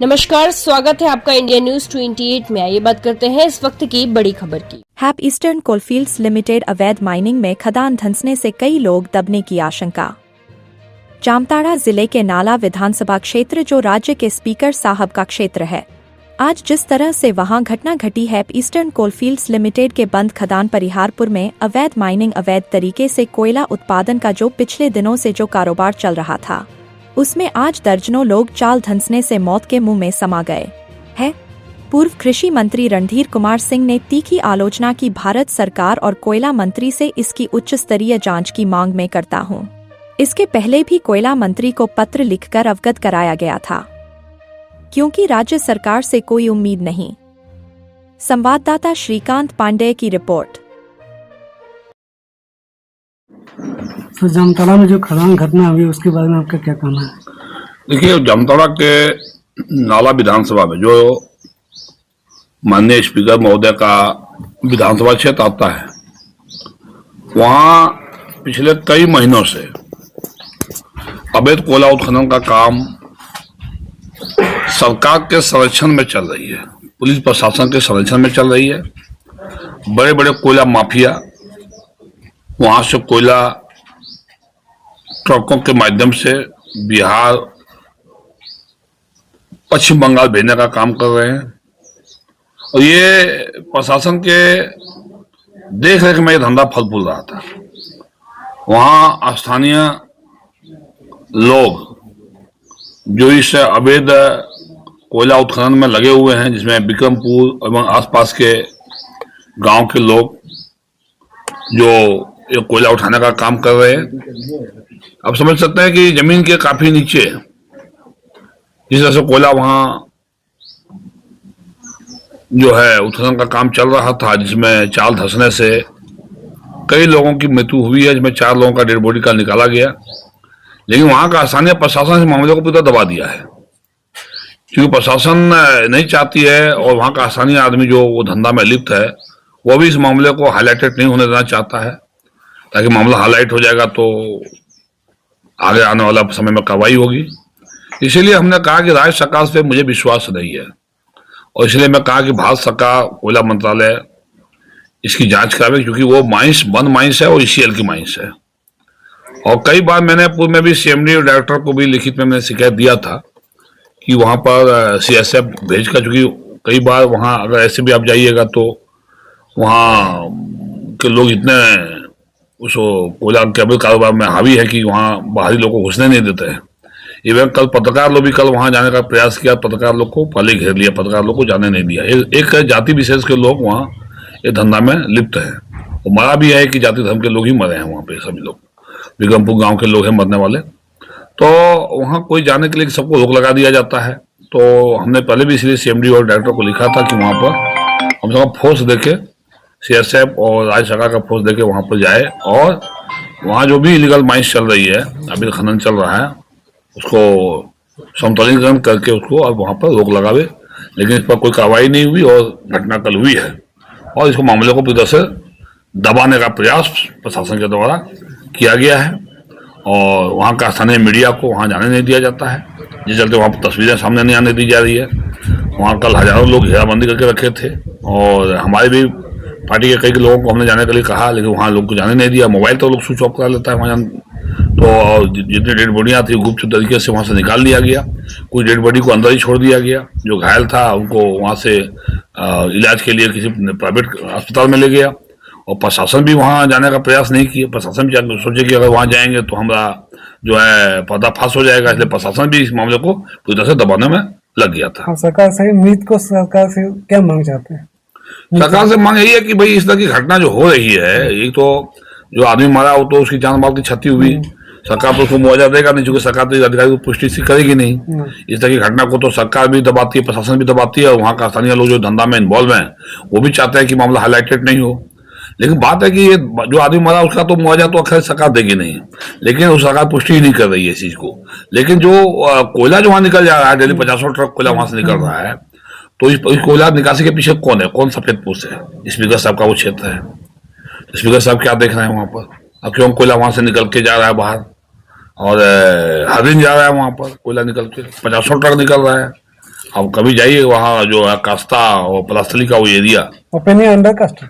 नमस्कार, स्वागत है आपका इंडिया न्यूज 28 में। आइए बात करते हैं इस वक्त की बड़ी खबर की। हैप ईस्टर्न कोलफील्ड्स लिमिटेड अवैध माइनिंग में खदान धंसने से कई लोग दबने की आशंका। जामताड़ा जिले के नाला विधानसभा क्षेत्र जो राज्य के स्पीकर साहब का क्षेत्र है, आज जिस तरह से वहां घटना घटी, हैप ईस्टर्न कोलफील्ड्स लिमिटेड के बंद खदान परिहारपुर में अवैध माइनिंग अवैध तरीके से कोयला उत्पादन का जो पिछले दिनों से जो कारोबार चल रहा था, उसमें आज दर्जनों लोग चाल धंसने से मौत के मुंह में समा गए हैं। पूर्व कृषि मंत्री रणधीर कुमार सिंह ने तीखी आलोचना की। भारत सरकार और कोयला मंत्री से इसकी उच्च स्तरीय जांच की मांग में करता हूं। इसके पहले भी कोयला मंत्री को पत्र लिखकर अवगत कराया गया था, क्योंकि राज्य सरकार से कोई उम्मीद नहीं। संवाददाता श्रीकांत पांडेय की रिपोर्ट। तो जामताड़ा में जो खदान घटना हुई उसके बारे में आपका क्या कहना है? देखिए, जामताड़ा के नाला विधानसभा में जो माननीय स्पीकर महोदय का विधानसभा क्षेत्र आता है, वहां पिछले कई महीनों से अवैध कोयला उत्खनन का काम सरकार के संरक्षण में चल रही है, पुलिस प्रशासन के संरक्षण में चल रही है। बड़े बड़े कोयला माफिया वहां से कोयला ट्रकों के माध्यम से बिहार, पश्चिम बंगाल भेजने का काम कर रहे हैं, और ये प्रशासन के देख रेख में ये धंधा फल फूल रहा था। वहां स्थानीय लोग जो इस अवैध कोयला उत्खनन में लगे हुए हैं, जिसमें विक्रमपुर एवं आसपास के गांव के लोग जो ये कोयला उठाने का काम कर रहे हैं, आप समझ सकते हैं कि जमीन के काफी नीचे जिस तरह से कोयला वहां जो है उत्खनन का काम चल रहा था, जिसमें चाल धंसने से कई लोगों की मृत्यु हुई है, जिसमें 4 लोगों का डेड बॉडी का निकाला गया। लेकिन वहां का स्थानीय प्रशासन इस मामले को पूरा दबा दिया है, क्योंकि प्रशासन नहीं चाहती है, और वहां का स्थानीय आदमी जो वो धंधा में लिप्त है, वो भी इस मामले को हाईलाइटेड नहीं होने देना चाहता है, ताकि मामला हाईलाइट हो जाएगा तो आगे आने वाला समय में कार्रवाई होगी। इसीलिए हमने कहा कि राज्य सरकार से मुझे विश्वास नहीं है, और इसलिए मैं कहा कि भारत सरकार, कोयला मंत्रालय इसकी जांच करावे, क्योंकि वो माइंस बंद माइंस है और ईसीएल की माइंस है। और कई बार मैंने पूर्व में भी सीएमडी और डायरेक्टर को भी लिखित में मैंने शिकायत दिया था कि वहां पर सीएसएफ भेजकर, चूंकि कई बार वहां अगर ऐसे भी आप जाइएगा तो वहां के लोग इतने उस कोयला केबल कारोबार में हावी है कि वहां बाहरी लोग को घुसने नहीं देते हैं। इवन कल पत्रकार लोग भी कल वहां जाने का प्रयास किया, पत्रकार लोग को पहले घेर लिया, पत्रकार लोग को जाने नहीं दिया। एक जाति विशेष के लोग वहां ये धंधा में लिप्त हैं, और मरा भी है कि जाति धर्म के लोग ही मरे हैं वहां पे, सभी लोग विक्रमपुर गांव के लोग हैं मरने वाले। तो वहां कोई जाने के लिए सबको रोक लगा दिया जाता है। तो हमने पहले भी इसलिए सीएमडी और डायरेक्टर को लिखा था कि वहां पर हम सब फोर्स देके, सीएसएफ और राज्य सरकार का फोर्स देके वहां पर जाए, और वहां जो भी इलीगल माइंस चल रही है, अभी खनन चल रहा है, उसको समतलीकरण करके उसको अब वहां पर रोक लगावे। लेकिन इस पर कोई कार्रवाई नहीं हुई, और घटना कल हुई है, और इसको मामले को पूरी से दबाने का प्रयास प्रशासन के द्वारा किया गया है, और वहाँ का स्थानीय मीडिया को वहाँ जाने नहीं दिया जाता है, जिस चलते वहाँ पर तस्वीरें सामने नहीं आने दी जा रही है। वहाँ कल हजारों लोग घेराबंदी करके रखे थे, और हमारे भी पार्टी के कई लोगों को हमने जाने के लिए कहा, लेकिन वहाँ लोग को जाने नहीं दिया। मोबाइल तो लोग स्विच ऑफ करा लेता है वहाँ, तो जितनी डेड बॉडियाँ थी गुप्त तरीके से वहाँ से निकाल लिया गया। कुछ डेड बॉडी को अंदर ही छोड़ दिया गया, जो घायल था उनको वहाँ से इलाज के लिए किसी प्राइवेट अस्पताल में ले गया, और प्रशासन भी वहाँ जाने का प्रयास नहीं किया। प्रशासन भी सोचे कि अगर वहाँ जाएंगे तो हमारा जो है पर्दाफाश हो जाएगा, इसलिए प्रशासन भी इस मामले को पूरी तरह से दबाने में लग गया था। सरकार से उम्मीद को सरकार से क्या मांग चाहते हैं? सरकार से मांग यही है कि भाई इस तरह की घटना जो हो रही है, एक तो जो आदमी मरा हो तो उसकी जान माल की क्षति हुई, सरकार तो उसको मुआवजा देगा नहीं, क्योंकि सरकार तो अधिकारी को पुष्टि करेगी नहीं। इस तरह की घटना को तो सरकार भी दबाती है, प्रशासन भी दबाती है, और वहाँ का स्थानीय लोग जो धंधा में इन्वॉल्व हैं वो भी चाहते हैं कि मामला हाईलाइटेड नहीं हो। लेकिन बात है कि ये जो आदमी मरा उसका तो मुआवजा तो अक्सर सरकार देगी नहीं, लेकिन उस सरकार पुष्टि ही नहीं कर रही है इस चीज को। लेकिन जो कोयला जो वहां निकल जा रहा है, डेली 50 ट्रक कोयला वहां से निकल रहा है, तो इस कोयला निकासी के पीछे कौन है, कौन सफेद पूछ है? स्पीकर साहब का वो क्षेत्र है। स्पीकर साहब क्या देख रहे हैं वहां पर? अब क्यों कोयला वहां से निकल के जा रहा है बाहर, और हर दिन जा रहा है वहां पर कोयला निकल के, 50 ट्रक निकल रहा है। अब कभी जाइए वहाँ जो है कास्ता और पलास्तली का वो एरिया ओपन है अंडर कास्ट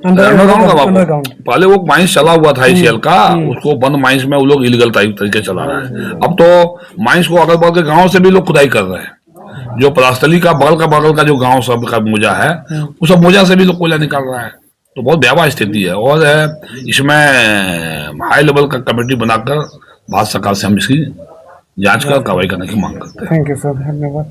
अंडरग्राउंड का बाबू। अंडरग्राउंड पहले वो माइंस चला हुआ था ICL का, उसको बंद माइंस में वो लोग इलीगल तरीके चला रहे हैं। अब तो माइंस को अगल बगल के गांव से भी लोग खुदाई कर रहे हैं। जो पलास्तली का बगल का जो गांव सब का मोजा है, वो सब मोजा से भी लोग कोयला निकाल रहा है। तो बहुत भयावह स्थिति है और इसमें हाई लेवल का कमेटी बनाकर भारत सरकार से हम इसकी जांच कर कार्रवाई करने की मांग करते हैं। थैंक यू सर, धन्यवाद।